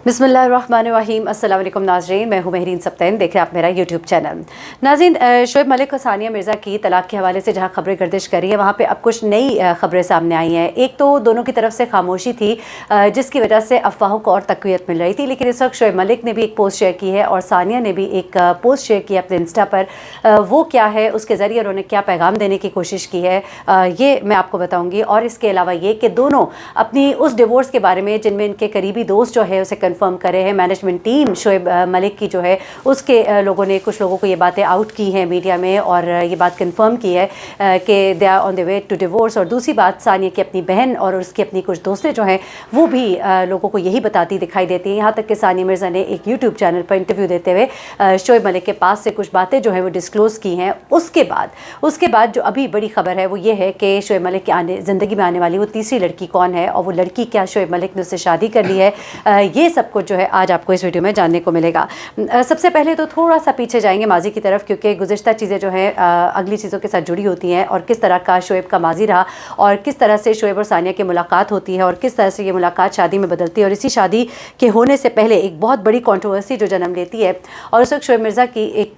बिस्मिल्लाहिर्रहमानिर्रहीम। अस्सलाम वालेकुम नाज़रीन, मैं हूँ महरीन सब्तैन, देख रहे हैं आप मेरा यूट्यूब चैनल। नाज़रीन, शोएब मलिक और सानिया मिर्ज़ा की तलाक के हवाले से जहाँ खबरें गर्दिश कर रही है, वहाँ पे अब कुछ नई खबरें सामने आई हैं। एक तो दोनों की तरफ से खामोशी थी, जिसकी वजह से अफवाहों को और तक़वियत मिल रही थी, लेकिन इस वक्त शोएब मलिक ने भी एक पोस्ट शेयर की है और सानिया ने भी एक पोस्ट शेयर की अपने इंस्टा पर। वो क्या है, उसके ज़रिए उन्होंने क्या पैगाम देने की कोशिश की है, ये मैं आपको बताऊँगी। और इसके अलावा ये कि दोनों अपनी उस डिवोर्स के बारे में जिनमें इनके करीबी दोस्त जो है उसे कंफर्म करे हैं, मैनेजमेंट टीम शोएब मलिक की जो है उसके लोगों ने, कुछ लोगों को ये बातें आउट की हैं मीडिया में और ये बात कंफर्म की है कि they are on the way to divorce. और दूसरी बात, सानिया की अपनी बहन और उसकी अपनी कुछ दोस्तें जो हैं वो भी लोगों को यही बताती दिखाई देती हैं। यहाँ तक कि सानिया मिर्ज़ा ने एक यूट्यूब चैनल पर इंटरव्यू देते हुए शोएब मलिक के पास से कुछ बातें जो हैं वो डिस्क्लोज़ की हैं। उसके बाद जो अभी बड़ी खबर है वो ये है कि शोएब मलिक की ज़िंदगी में आने वाली वो तीसरी लड़की कौन है और वो लड़की क्या शोएब मलिक ने उससे शादी कर ली है, ये सब कुछ जो है आज आपको इस वीडियो में जानने को मिलेगा। सबसे पहले तो थोड़ा सा पीछे जाएंगे माजी की तरफ, क्योंकि गुज़िश्ता चीज़ें जो हैं अगली चीज़ों के साथ जुड़ी होती हैं और किस तरह का शोएब का माजी रहा और किस तरह से शोएब और सानिया की मुलाकात होती है और किस तरह से ये मुलाकात शादी में बदलती है और इसी शादी के होने से पहले एक बहुत बड़ी कंट्रोवर्सी जो जन्म लेती है। और उस वक्त शोएब मिर्ज़ा की एक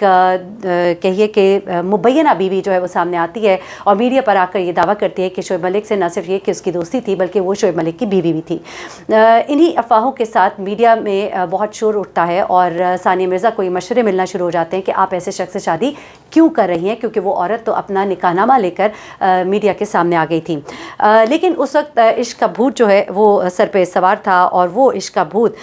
कहिए कि मुबैना बीवी जो है वो सामने आती है और मीडिया पर आकर ये दावा करती है कि शोएब मलिक से न सिर्फ ये कि उसकी दोस्ती थी बल्कि वो शोएब मलिक की बीवी भी थी। इन्हीं अफवाहों के साथ मीडिया में बहुत शोर उठता है और सानिया मिर्ज़ा को ये मशवरे मिलना शुरू हो जाते हैं कि आप ऐसे शख्स से शादी क्यों कर रही हैं, क्योंकि वो औरत तो अपना निकाहनामा लेकर मीडिया के सामने आ गई थी। लेकिन उस वक्त इश्क का भूत जो है वो सर पे सवार था और वो इश्क का भूत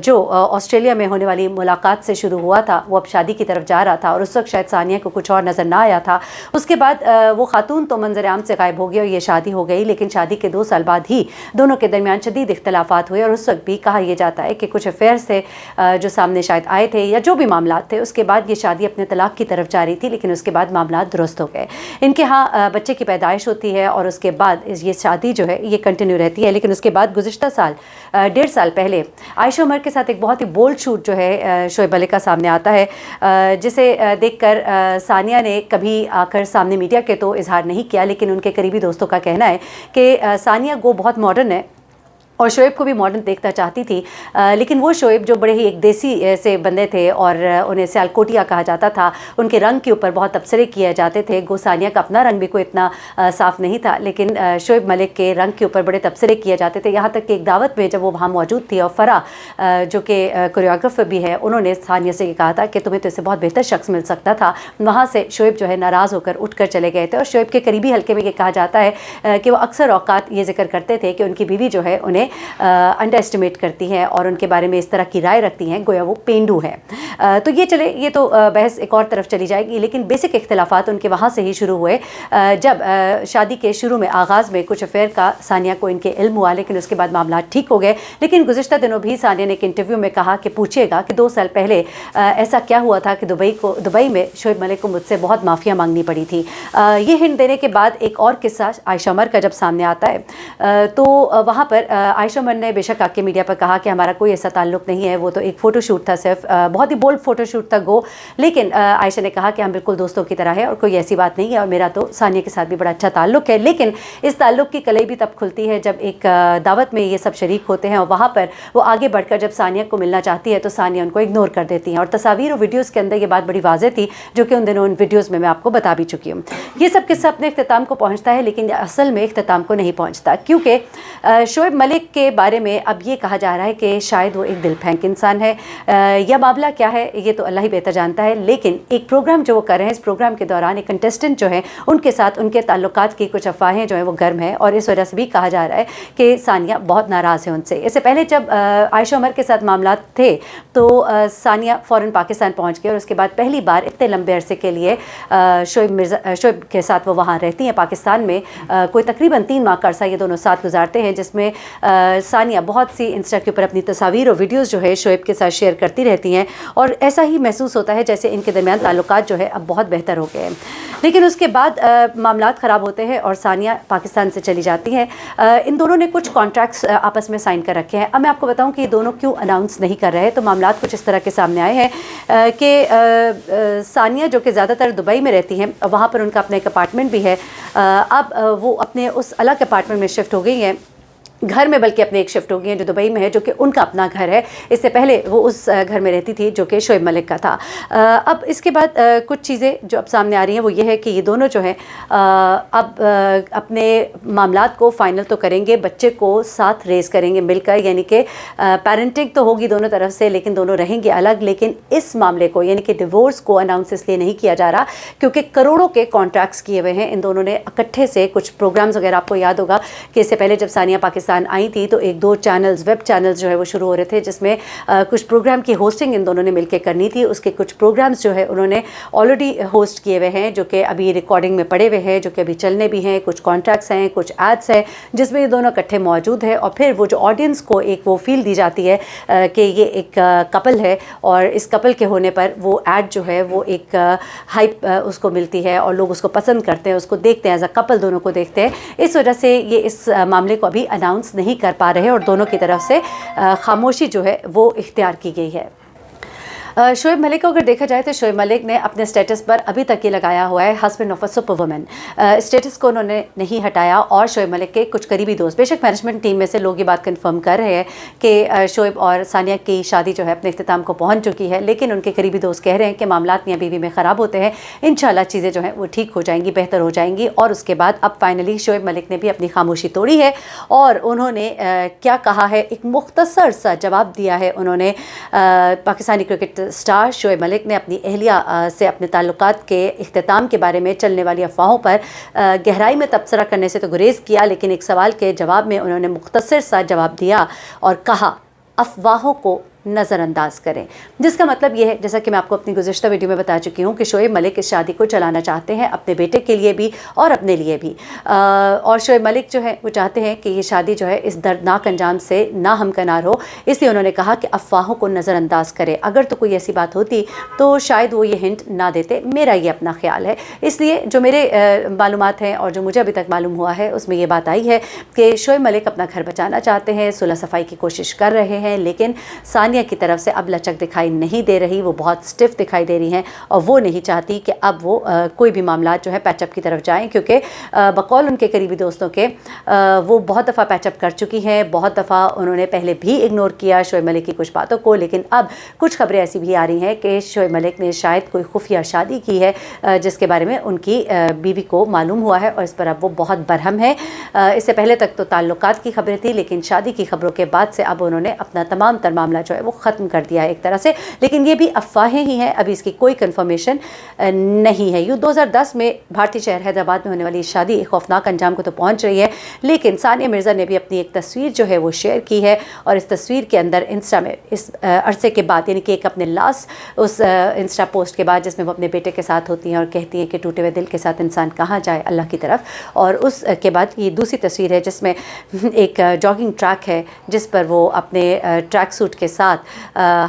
जो ऑस्ट्रेलिया में होने वाली मुलाकात से शुरू हुआ था वो अब शादी की तरफ जा रहा था और उस वक्त शायद सानिया को कुछ और नज़र ना आया था। उसके बाद वो खातून तो मंजर आम से गायब हो गई और ये शादी हो गई, लेकिन शादी के 2 साल बाद ही दोनों के दरमियान शदीद इख्तलाफात हुए और उस वक्त भी कहा यह जाता है कि कुछ अफेयर्स थे जो सामने शायद आए थे या जो भी मामला थे, उसके बाद ये शादी अपने तलाक की तरफ जा रही थी, लेकिन उसके बाद मामला दुरुस्त हो गए। इनके यहाँ बच्चे की पैदाइश होती है और उसके बाद ये शादी जो है ये कंटिन्यू रहती है। लेकिन उसके बाद गुज़िश्ता साल 1.5 साल पहले आयशा उमर के साथ एक बहुत ही बोल्ड शूट जो है शोएब मलिक का सामने आता है, जिसे देखकर सानिया ने कभी आकर सामने मीडिया के तो इजहार नहीं किया, लेकिन उनके करीबी दोस्तों का कहना है कि सानिया वो बहुत मॉडर्न है और शोएब को भी मॉडर्न देखना चाहती थी। लेकिन वो शोएब जो बड़े ही एक देसी से बंदे थे और उन्हें सियालकोटिया कहा जाता था, उनके रंग के ऊपर बहुत तबसरे किए जाते थे। गो सानिया का अपना रंग भी कोई इतना साफ़ नहीं था, लेकिन शोएब मलिक के रंग के ऊपर बड़े तबसरे किए जाते थे। यहाँ तक कि एक दावत में जब वो वहाँ मौजूद थी और फ़रा जो कि कोरियोग्राफर भी है, उन्होंने सानिया से ये कहा था कि तुम्हें तो इससे बहुत बेहतर शख्स मिल सकता था। वहाँ से शोएब जो है नाराज़ होकर उठ कर चले गए थे और शोएब के करीबी हल्के में ये कहा जाता है कि वो अक्सर औकात ये जिक्र करते थे कि उनकी बीवी जो है उन्हें अंडर एस्टिमेट करती हैं और उनके बारे में इस तरह की राय रखती हैं गोया वो पेंडू है। तो ये चले, ये तो बहस एक और तरफ चली जाएगी, लेकिन बेसिक इख्तलाफात उनके वहाँ से ही शुरू हुए जब शादी के शुरू में आगाज़ में कुछ अफेयर का सानिया को इनके इल्म हुआ, लेकिन उसके बाद मामला ठीक हो गए। लेकिन गुज़िश्ता दिनों भी सानिया ने एक इंटरव्यू में कहा कि पूछिएगा कि 2 साल पहले ऐसा क्या हुआ था कि दुबई में शोएब मलिक को मुझसे बहुत माफ़िया मांगनी पड़ी थी। ये हिंट देने के बाद एक और किस्सा आयशा उमर का जब सामने आता है तो वहाँ पर आयशा उमर ने बेशक आके मीडिया पर कहा कि हमारा कोई ऐसा ताल्लुक़ नहीं है, वो तो एक फ़ोटोशूट था, सिर्फ बहुत ही बोल्ड फ़ोटोशूट था गो। लेकिन आयशा ने कहा कि हम बिल्कुल दोस्तों की तरह है और कोई ऐसी बात नहीं है और मेरा तो सानिया के साथ भी बड़ा अच्छा ताल्लुक़ है। लेकिन इस ताल्लुक़ की कलई भी तब खुलती है जब एक दावत में ये सब शरीक होते हैं और वहाँ पर वो आगे बढ़कर जब सानिया को मिलना चाहती है तो सानिया उनको इग्नोर कर देती हैं। और तस्वीर और वीडियोज़ के अंदर ये बात बड़ी वाज़ेह थी, जो कि उन दिनों उन वीडियोज़ में मैं आपको बता भी चुकी हूँ। ये सब किस्सा अपने इख्तिताम को पहुँचता है, लेकिन असल में इख्तिताम को नहीं पहुँचता, क्योंकि शोएब मलिक के बारे में अब ये कहा जा रहा है कि शायद वो एक दिल फेंक इंसान है। या मामला क्या है ये तो अल्लाह ही बेहतर जानता है, लेकिन एक प्रोग्राम जो वो कर रहे हैं, इस प्रोग्राम के दौरान एक कंटेस्टेंट जो है उनके साथ उनके ताल्लुकात की कुछ अफवाहें जो हैं वो गर्म है और इस वजह से भी कहा जा रहा है कि सानिया बहुत नाराज़ है उनसे। इससे पहले जब आयशा उमर के साथ मामला थे तो सानिया फ़ौरन पाकिस्तान पहुँच गई और उसके बाद पहली बार इतने लंबे अरसे के लिए शोएब के साथ वो वहाँ रहती हैं पाकिस्तान में। कोई तकरीबन 3 माह का अरसा ये दोनों साथ गुजारते हैं, जिसमें सानिया बहुत सी इंस्टा के ऊपर अपनी तस्वीर और वीडियोज़ जो है शोएब के साथ शेयर करती रहती हैं और ऐसा ही महसूस होता है जैसे इनके दरमियान ताल्लुकात जो है अब बहुत बेहतर हो गए हैं। लेकिन उसके बाद मामलात ख़राब होते हैं और सानिया पाकिस्तान से चली जाती हैं। इन दोनों ने कुछ कॉन्ट्रैक्ट्स आपस में साइन कर रखे हैं। अब मैं आपको बताऊं कि ये दोनों क्यों अनाउंस नहीं कर रहे, तो मामलात कुछ इस तरह के सामने आए हैं कि सानिया जो कि ज़्यादातर दुबई में रहती हैं, वहाँ पर उनका अपना एक अपार्टमेंट भी है। अब वो अपने उस अलग अपार्टमेंट में शिफ्ट हो गई हैं घर में बल्कि अपने एक शिफ्ट हो गई हैं, जो दुबई में है, जो कि उनका अपना घर है। इससे पहले वो उस घर में रहती थी जो कि शोएब मलिक का था। अब इसके बाद कुछ चीज़ें जो अब सामने आ रही हैं वो ये है कि ये दोनों जो हैं अब अपने मामलात को फ़ाइनल तो करेंगे, बच्चे को साथ रेज़ करेंगे मिलकर, यानी कि पेरेंटिंग तो होगी दोनों तरफ से, लेकिन दोनों रहेंगे अलग। लेकिन इस मामले को यानी कि डिवोर्स को अनाउंस इसलिए नहीं किया जा रहा क्योंकि करोड़ों के कॉन्ट्रैक्ट्स किए हुए हैं इन दोनों ने इकट्ठे से। कुछ प्रोग्राम्स वगैरह आपको याद होगा कि इससे पहले जब सानिया पाकिस्तान आई थी तो 1-2 चैनल्स, वेब चैनल्स जो है वो शुरू हो रहे थे, जिसमें कुछ प्रोग्राम की होस्टिंग इन दोनों ने मिलकर करनी थी। उसके कुछ प्रोग्राम्स जो है उन्होंने ऑलरेडी होस्ट किए हुए हैं, जो कि अभी रिकॉर्डिंग में पड़े हुए हैं, जो कि अभी चलने भी हैं। कुछ कॉन्ट्रैक्ट्स हैं, कुछ एड्स हैं जिसमें ये दोनों इकट्ठे मौजूद है। और फिर वो जो ऑडियंस को एक वो फील दी जाती है कि ये एक कपल है, और इस कपल के होने पर वो एड जो है वो एक हाइप उसको मिलती है और लोग उसको पसंद करते हैं, उसको देखते हैं, एज अ कपल दोनों को देखते हैं। इस वजह से ये इस मामले को अभी अनाउंस नहीं कर पा रहे हैं और दोनों की तरफ से खामोशी जो है वो इख्तियार की गई है। शोएब मलिक को अगर देखा जाए तो शोएब मलिक ने अपने स्टेटस पर अभी तक ये लगाया हुआ है husband of a super woman. Status को उन्होंने नहीं हटाया। और शोएब मलिक के कुछ करीबी दोस्त, बेशक मैनेजमेंट टीम में से लोग ये बात कंफर्म कर रहे हैं कि शोएब और सानिया की शादी जो है अपने इख्तिताम को पहुंच चुकी है, लेकिन उनके करीबी दोस्त कह रहे हैं कि मामलात मियां बीवी में ख़राब होते हैं, इंशाल्लाह चीज़ें जो हैं वो ठीक हो जाएंगी, बेहतर हो जाएंगी। और उसके बाद अब फाइनली शोएब मलिक ने भी अपनी खामोशी तोड़ी है और उन्होंने क्या कहा है, एक मुख्तसर सा जवाब दिया है उन्होंने। पाकिस्तानी क्रिकेट स्टार शोएब मलिक ने अपनी अहलिया से अपने ताल्लुकात के इख्तिताम के बारे में चलने वाली अफवाहों पर गहराई में तबसरा करने से तो गुरेज किया, लेकिन एक सवाल के जवाब में उन्होंने मुख्तसर सा जवाब दिया और कहा अफवाहों को नज़रअंदाज करें। जिसका मतलब ये है, जैसा कि मैं आपको अपनी गुज़िश्ता वीडियो में बता चुकी हूँ, कि शोएब मलिक इस शादी को चलाना चाहते हैं अपने बेटे के लिए भी और अपने लिए भी। और शोएब मलिक जो है वो चाहते हैं कि ये शादी जो है इस दर्दनाक अंजाम से ना हमकनार हो, इसलिए उन्होंने कहा कि अफवाहों को नज़रअंदाज करें। अगर तो कोई ऐसी बात होती तो शायद वो ये हिंट ना देते, मेरा ये अपना ख्याल है। इसलिए जो मेरे मालूमात हैं और जो मुझे अभी तक मालूम हुआ है उसमें ये बात आई है कि शोएब मलिक अपना घर बचाना चाहते हैं, सुलह सफाई की कोशिश कर रहे हैं, लेकिन की तरफ से अब लचक दिखाई नहीं दे रही। वो बहुत स्टिफ दिखाई दे रही हैं और वो नहीं चाहती कि अब वो कोई भी मामला जो है पैचअप की तरफ जाएं, क्योंकि बकौल उनके करीबी दोस्तों के वो बहुत दफ़ा पैचअप कर चुकी हैं, बहुत दफ़ा उन्होंने पहले भी इग्नोर किया शोएब मलिक की कुछ बातों को। लेकिन अब कुछ खबरें ऐसी भी आ रही हैं कि शोएब मलिक ने शायद कोई खुफिया शादी की है जिसके बारे में उनकी बीवी को मालूम हुआ है और इस पर अब वो बहुत बरहम है। इससे पहले तक तो ताल्लुकात की खबरें थी, लेकिन शादी की खबरों के बाद से अब उन्होंने अपना तमाम तर मामला जो है वो ख़त्म कर दिया है एक तरह से। लेकिन ये भी अफवाहें ही हैं, अभी इसकी कोई कंफर्मेशन नहीं है। यूँ 2010 में भारतीय शहर हैदराबाद में होने वाली शादी एक खौफनाक अंजाम को तो पहुंच रही है, लेकिन सानिया मिर्ज़ा ने भी अपनी एक तस्वीर जो है वो शेयर की है और इस तस्वीर के अंदर इंस्टा में इस अरसे के बाद, यानी कि एक अपने लास्ट उस इंस्टा पोस्ट के बाद जिसमें वो अपने बेटे के साथ होती हैं और कहती हैं कि टूटे हुए दिल के साथ इंसान कहाँ जाए अल्लाह की तरफ, और उसके बाद ये दूसरी तस्वीर है जिसमें एक जॉगिंग ट्रैक है जिस पर वो अपने ट्रैक सूट के साथ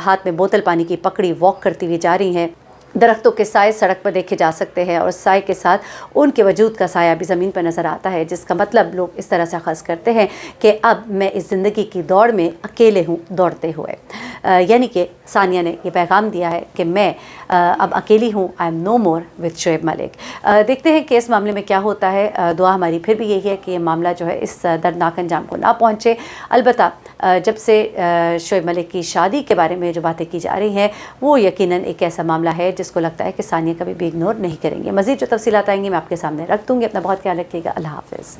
हाथ में बोतल पानी की पकड़ी वॉक करती हुई जा रही हैं। दरख्तों के साए सड़क पर देखे जा सकते हैं और साए के साथ उनके वजूद का साया भी ज़मीन पर नज़र आता है, जिसका मतलब लोग इस तरह से ख़ास करते हैं कि अब मैं इस ज़िंदगी की दौड़ में अकेले हूँ दौड़ते हुए। यानी कि सानिया ने ये पैगाम दिया है कि मैं अब अकेली हूँ, I am no more with Shoaib Malik. देखते हैं कि इस मामले में क्या होता है। दुआ हमारी फिर भी यही है कि ये मामला जो है इस दर्दनाक अंजाम को ना पहुँचे। अलबत्ता जब से शोएब मलिक की शादी के बारे में जो बातें की जा रही हैं वो यकीनन एक ऐसा मामला है जिसको लगता है कि सानिया कभी भी इग्नोर नहीं करेंगे। मज़ीद जो तफसीलात आएंगी मैं आपके सामने रख दूँगी। अपना बहुत ख्याल रखिएगा। अल्लाह हाफ़िज़।